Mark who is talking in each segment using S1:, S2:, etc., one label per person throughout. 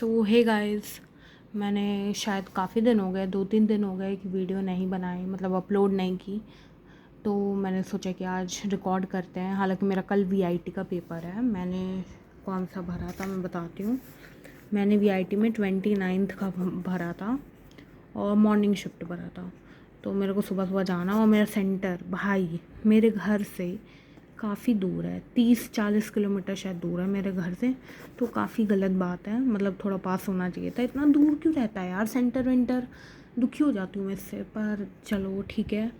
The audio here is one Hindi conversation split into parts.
S1: सो हे गाइस, मैंने शायद काफ़ी दिन हो गए, 2-3 दिन हो गए कि वीडियो नहीं बनाई, मतलब अपलोड नहीं की। तो मैंने सोचा कि आज रिकॉर्ड करते हैं। हालांकि मेरा कल वीआईटी का पेपर है। मैंने कौन सा भरा था मैं बताती हूँ। मैंने वीआईटी में 29th का भरा था और मॉर्निंग शिफ्ट भरा था। तो मेरे को सुबह सुबह जाना, और मेरा सेंटर भाई मेरे घर से काफ़ी दूर है, 30-40 किलोमीटर शायद दूर है मेरे घर से। तो काफ़ी गलत बात है, मतलब थोड़ा पास होना चाहिए था। इतना दूर क्यों रहता है यार सेंटर वेंटर, दुखी हो जाती हूँ मैं इससे। पर चलो ठीक है।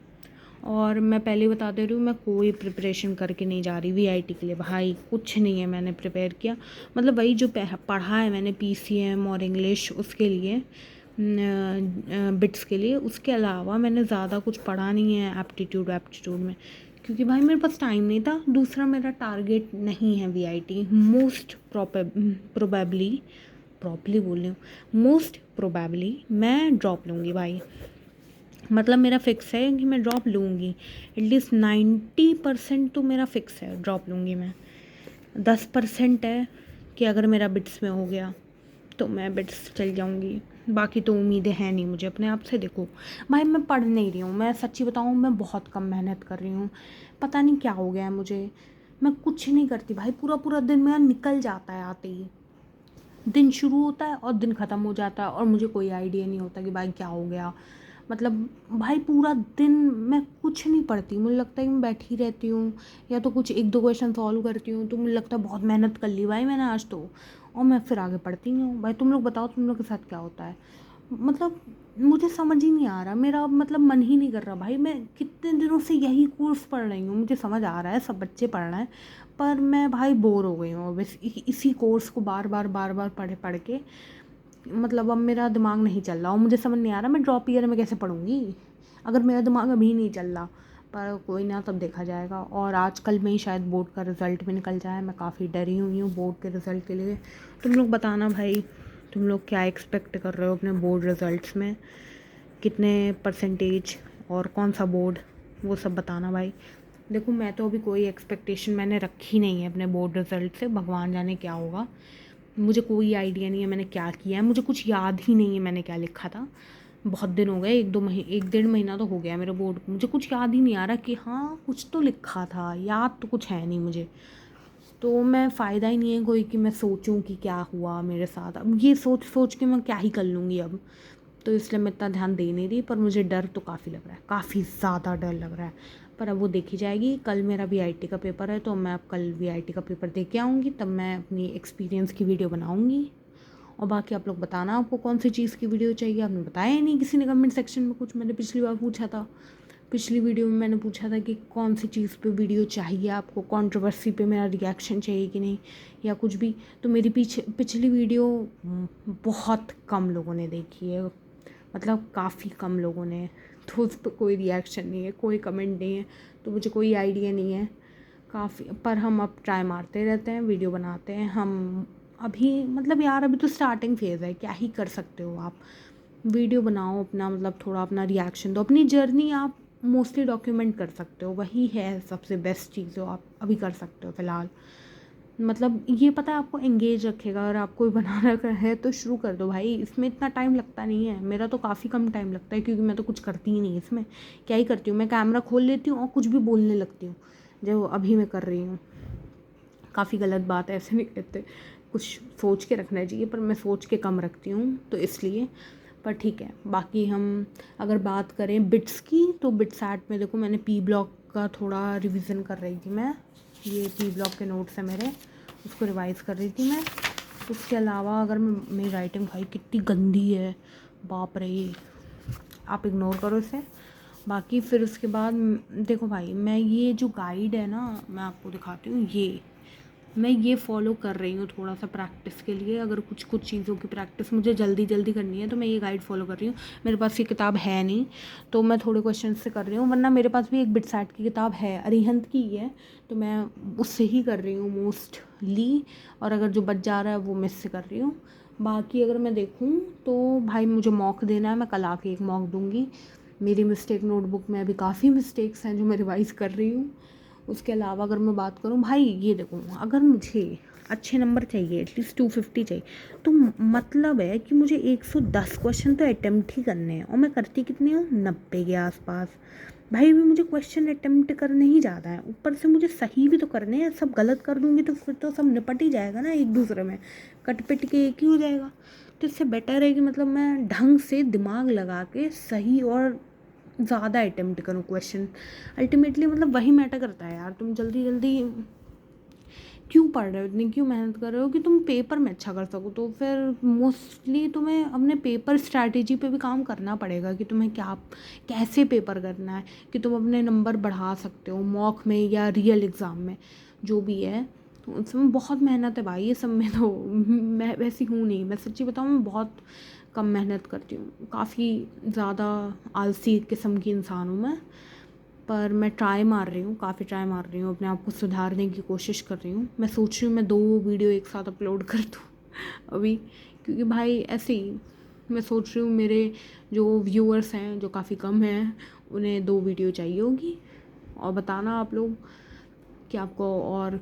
S1: और मैं पहले बता दे रही हूँ, मैं कोई प्रिपरेशन करके नहीं जा रही वीआईटी के लिए भाई, कुछ नहीं है मैंने प्रिपेयर किया। मतलब वही जो पढ़ा है मैंने पीसीएम और इंग्लिश, उसके लिए बिट्स के लिए। उसके अलावा मैंने ज़्यादा कुछ पढ़ा नहीं है एप्टीट्यूड में, क्योंकि भाई मेरे पास टाइम नहीं था। दूसरा मेरा टारगेट नहीं है वीआईटी। मोस्ट प्रोबेबली प्रॉपरली बोल रही हूँ, मोस्ट प्रोबेबली मैं ड्रॉप लूँगी भाई। मतलब मेरा फिक्स है कि मैं ड्रॉप लूँगी। एटलीस्ट 90% तो मेरा फिक्स है ड्रॉप लूँगी मैं। 10% है कि अगर मेरा बिट्स में हो गया तो मैं बिट्स चल जाऊँगी। बाकी तो उम्मीदें हैं नहीं मुझे अपने आप से। देखो भाई, मैं पढ़ नहीं रही हूँ, मैं सच्ची बताऊँ, मैं बहुत कम मेहनत कर रही हूँ। पता नहीं क्या हो गया है मुझे, मैं कुछ नहीं करती भाई। पूरा पूरा दिन मेरा निकल जाता है, आते ही दिन शुरू होता है और दिन ख़त्म हो जाता है, और मुझे कोई आइडिया नहीं होता कि भाई क्या हो गया। मतलब भाई पूरा दिन मैं कुछ नहीं पढ़ती, मुझे लगता है कि मैं बैठी रहती हूँ, या तो कुछ 1-2 क्वेश्चन सॉल्व करती हूँ, तो मुझे लगता है बहुत मेहनत कर ली भाई मैंने आज तो, और मैं फिर आगे पढ़ती नहीं हूँ। भाई तुम लोग बताओ, तुम लोग के साथ क्या होता है? मतलब मुझे समझ ही नहीं आ रहा, मेरा मतलब मन ही नहीं कर रहा भाई। मैं कितने दिनों से यही कोर्स पढ़ रही हूँ, मुझे समझ आ रहा है सब बच्चे पढ़ रहे हैं, पर मैं भाई बोर हो गई हूँ बस इसी कोर्स को बार बार पढ़ के। मतलब अब मेरा दिमाग नहीं चल रहा, और मुझे समझ नहीं आ रहा मैं ड्रॉप ईयर में कैसे पढ़ूँगी अगर मेरा दिमाग अभी नहीं चल रहा। पर कोई ना, तब देखा जाएगा। और आजकल में ही शायद बोर्ड का रिज़ल्ट भी निकल जाए। मैं काफ़ी डरी हुई हूँ बोर्ड के रिज़ल्ट के लिए। तुम लोग बताना भाई, तुम लोग क्या एक्सपेक्ट कर रहे हो अपने बोर्ड रिज़ल्ट्स में, कितने परसेंटेज और कौन सा बोर्ड, वो सब बताना भाई। देखो मैं तो अभी कोई एक्सपेक्टेशन मैंने रखी नहीं है अपने बोर्ड रिज़ल्ट से, भगवान जाने क्या होगा। मुझे कोई आइडिया नहीं है मैंने क्या किया है, मुझे कुछ याद ही नहीं है मैंने क्या लिखा था। बहुत दिन हो गए, 1-1.5 महीना तो हो गया मेरे बोर्ड को, मुझे कुछ याद ही नहीं आ रहा कि हाँ कुछ तो लिखा था, याद तो कुछ है नहीं मुझे। तो मैं फ़ायदा ही नहीं है कोई कि मैं सोचूं कि क्या हुआ मेरे साथ। अब ये सोच सोच के मैं क्या ही कर लूँगी अब, तो इसलिए मैं इतना ध्यान दे नहीं रही। पर मुझे डर तो काफ़ी लग रहा है, काफ़ी ज़्यादा डर लग रहा है। पर अब वो देखी जाएगी। कल मेरा वीआईटी का पेपर है, तो मैं अब कल वीआईटी का पेपर दे के आऊँगी, तब मैं अपनी एक्सपीरियंस की वीडियो बनाऊँगी। और बाकी आप लोग बताना आपको कौन सी चीज़ की वीडियो चाहिए। आपने बताया ही नहीं किसी ने कमेंट सेक्शन में कुछ। मैंने पिछली बार पूछा था, पिछली वीडियो में मैंने पूछा था कि कौन सी चीज़ पे वीडियो चाहिए आपको, कंट्रोवर्सी पे मेरा रिएक्शन चाहिए कि नहीं, या कुछ भी। तो मेरी पिछली वीडियो बहुत कम लोगों ने देखी है, मतलब काफ़ी कम लोगों ने। तो उस पर कोई रिएक्शन नहीं है, कोई कमेंट नहीं है, तो मुझे कोई आइडिया नहीं है काफ़ी। पर हम अब ट्राई मारते रहते हैं, वीडियो बनाते हैं हम। अभी मतलब यार अभी तो स्टार्टिंग फेज़ है, क्या ही कर सकते हो आप। वीडियो बनाओ अपना, मतलब थोड़ा अपना रिएक्शन दो, अपनी जर्नी आप मोस्टली डॉक्यूमेंट कर सकते हो, वही है सबसे बेस्ट चीज़ जो आप अभी कर सकते हो फ़िलहाल। मतलब ये पता है आपको एंगेज रखेगा। अगर आपको बनाना है तो शुरू कर दो भाई, इसमें इतना टाइम लगता नहीं है। मेरा तो काफ़ी कम टाइम लगता है, क्योंकि मैं तो कुछ करती ही नहीं इसमें। क्या ही करती हूँ मैं, कैमरा खोल लेती हूँ और कुछ भी बोलने लगती हूँ, जो अभी मैं कर रही हूँ। काफ़ी गलत बात है, ऐसे नहीं कहते, कुछ सोच के रखना चाहिए, पर मैं सोच के कम रखती हूँ तो इसलिए। पर ठीक है, बाकी हम अगर बात करें बिट्स की, तो बिट्स ऐड में देखो मैंने पी ब्लॉक का थोड़ा रिवीजन कर रही थी मैं। ये पी ब्लॉक के नोट्स हैं मेरे, उसको रिवाइज़ कर रही थी मैं। उसके अलावा अगर मेरी राइटिंग भाई कितनी गंदी है, बाप रे, आप इग्नोर करो इसे। बाकी फिर उसके बाद देखो भाई, मैं ये जो गाइड है ना, मैं आपको दिखाती हूँ, ये मैं ये फॉलो कर रही हूँ थोड़ा सा प्रैक्टिस के लिए। अगर कुछ कुछ चीज़ों की प्रैक्टिस मुझे जल्दी जल्दी करनी है, तो मैं ये गाइड फॉलो कर रही हूँ। मेरे पास ये किताब है नहीं, तो मैं थोड़े क्वेश्चन से कर रही हूँ, वरना मेरे पास भी एक बिटसैट की किताब है, अरिहंत की ही है, तो मैं उससे ही कर रही हूँ मोस्टली। और अगर जो बच जा रहा है वो मिस से कर रही हूँ। बाकी अगर मैं देखूँ तो भाई मुझे मॉक देना है, मैं कल आके एक मॉक दूँगी। मेरी मिस्टेक नोटबुक में अभी काफ़ी मिस्टेक्स हैं जो मैं रिवाइज़ कर रही हूँ। उसके अलावा अगर मैं बात करूँ भाई, ये देखो, अगर मुझे अच्छे नंबर चाहिए, एटलीस्ट 250 चाहिए। तो मतलब है कि मुझे 110 क्वेश्चन तो अटेम्प्ट ही करने हैं, और मैं करती कितनी हूँ, 90 के आसपास। भाई भी मुझे क्वेश्चन अटेम्प्ट करने ही ज़्यादा है, ऊपर से मुझे सही भी तो करने हैं। सब गलत कर दूँगी तो फिर तो सब निपट ही जाएगा ना एक दूसरे में, कट पिट के एक ही हो जाएगा। तो इससे बेटर है कि मतलब मैं ढंग से दिमाग लगा के सही और ज़्यादा अटेम्प्ट करूँ क्वेश्चन। अल्टीमेटली मतलब वही मैटर करता है यार, तुम जल्दी जल्दी क्यों पढ़ रहे हो, इतनी क्यों मेहनत कर रहे हो कि तुम पेपर में अच्छा कर सको। तो फिर मोस्टली तुम्हें अपने पेपर स्ट्रैटेजी पे भी काम करना पड़ेगा कि तुम्हें क्या कैसे पेपर करना है, कि तुम अपने नंबर बढ़ा सकते हो मॉक में या रियल एग्ज़ाम में, जो भी है। तो उसमें बहुत मेहनत है भाई, ये सब में तो मैं वैसी हूँ नहीं, मैं सच्ची बताऊँ, मैं बहुत कम मेहनत करती हूँ, काफ़ी ज़्यादा आलसी किस्म की इंसान हूँ मैं। पर मैं ट्राई मार रही हूँ, काफ़ी ट्राई मार रही हूँ, अपने आप को सुधारने की कोशिश कर रही हूँ। मैं सोच रही हूँ मैं 2 वीडियो एक साथ अपलोड कर दूँ अभी, क्योंकि भाई ऐसे ही मैं सोच रही हूँ, मेरे जो व्यूअर्स हैं जो काफ़ी कम हैं, उन्हें 2 वीडियो चाहिए होगी। और बताना आप लोग कि आपको और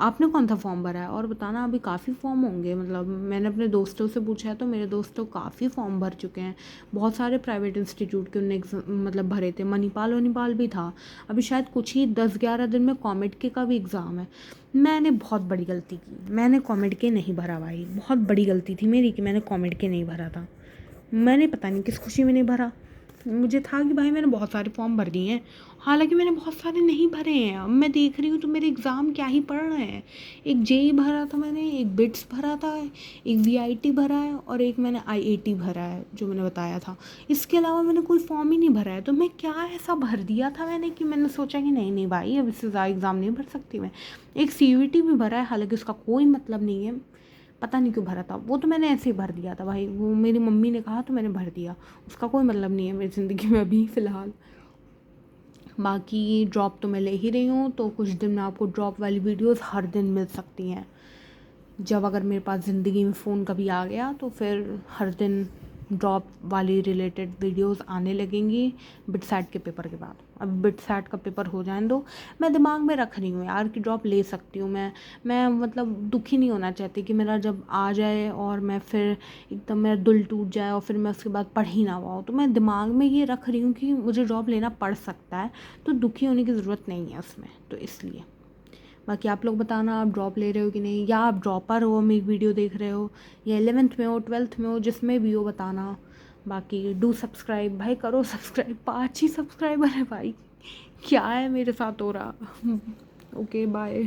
S1: आपने कौन सा फॉर्म भरा है, और बताना। अभी काफ़ी फॉर्म होंगे, मतलब मैंने अपने दोस्तों से पूछा है तो मेरे दोस्त तो काफ़ी फॉर्म भर चुके हैं। बहुत सारे प्राइवेट इंस्टीट्यूट के उनने मतलब भरे थे, मणिपाल वनीपाल भी था। अभी शायद कुछ ही 10-11 दिन में कॉमेड के का भी एग्ज़ाम है। मैंने बहुत बड़ी गलती की, मैंने कॉमेड के नहीं भरा भाई, बहुत बड़ी गलती थी मेरी कि मैंने कॉमेड के नहीं भरा था। मैंने पता नहीं किस खुशी में नहीं भरा, मुझे था कि भाई मैंने बहुत सारे फॉर्म भर दिए हैं, हालांकि मैंने बहुत सारे नहीं भरे हैं। अब मैं देख रही हूँ तो मेरे एग्ज़ाम क्या ही पढ़ रहे हैं। एक जेई भरा था मैंने, एक बिट्स भरा था, एक वीआईटी भरा है, और एक मैंने आईआईटी भरा है जो मैंने बताया था। इसके अलावा मैंने कोई फॉर्म ही नहीं भरा है। तो मैं क्या ऐसा भर दिया था मैंने कि मैंने सोचा कि नहीं नहीं भाई, अब इससे ज़्यादा एग्ज़ाम नहीं भर सकती मैं। एक सीयूईटी भी भरा है, हालांकि उसका कोई मतलब नहीं है, पता नहीं क्यों भरा था, वो तो मैंने ऐसे ही भर दिया था भाई, वो मेरी मम्मी ने कहा तो मैंने भर दिया, उसका कोई मतलब नहीं है मेरी ज़िंदगी में अभी फ़िलहाल। बाकी ड्रॉप तो मैं ले ही रही हूँ, तो कुछ दिन में आपको ड्रॉप वाली वीडियोस हर दिन मिल सकती हैं। जब अगर मेरे पास ज़िंदगी में फ़ोन कभी आ गया तो फिर हर दिन ड्रॉप वाली रिलेटेड वीडियोस आने लगेंगी बिटसैट के पेपर के बाद। अब बिटसैट का पेपर हो जाने दो, मैं दिमाग में रख रही हूँ यार कि ड्रॉप ले सकती हूँ मैं मतलब दुखी नहीं होना चाहती कि मेरा जब आ जाए और मैं फिर एकदम मेरा दिल टूट जाए और फिर मैं उसके बाद पढ़ ही ना पाऊँ। तो मैं दिमाग में ये रख रही हूँ कि मुझे ड्रॉप लेना पड़ सकता है, तो दुखी होने की ज़रूरत नहीं है उसमें, तो इसलिए। बाकी आप लोग बताना, आप ड्रॉप ले रहे हो कि नहीं, या आप ड्रॉपर हो, मेरी वीडियो देख रहे हो, या 11th में हो, 12th में हो, जिसमें भी हो बताना। बाकी डू सब्सक्राइब भाई, करो सब्सक्राइब, 5 ही सब्सक्राइबर है भाई, क्या है मेरे साथ हो रहा। Okay bye.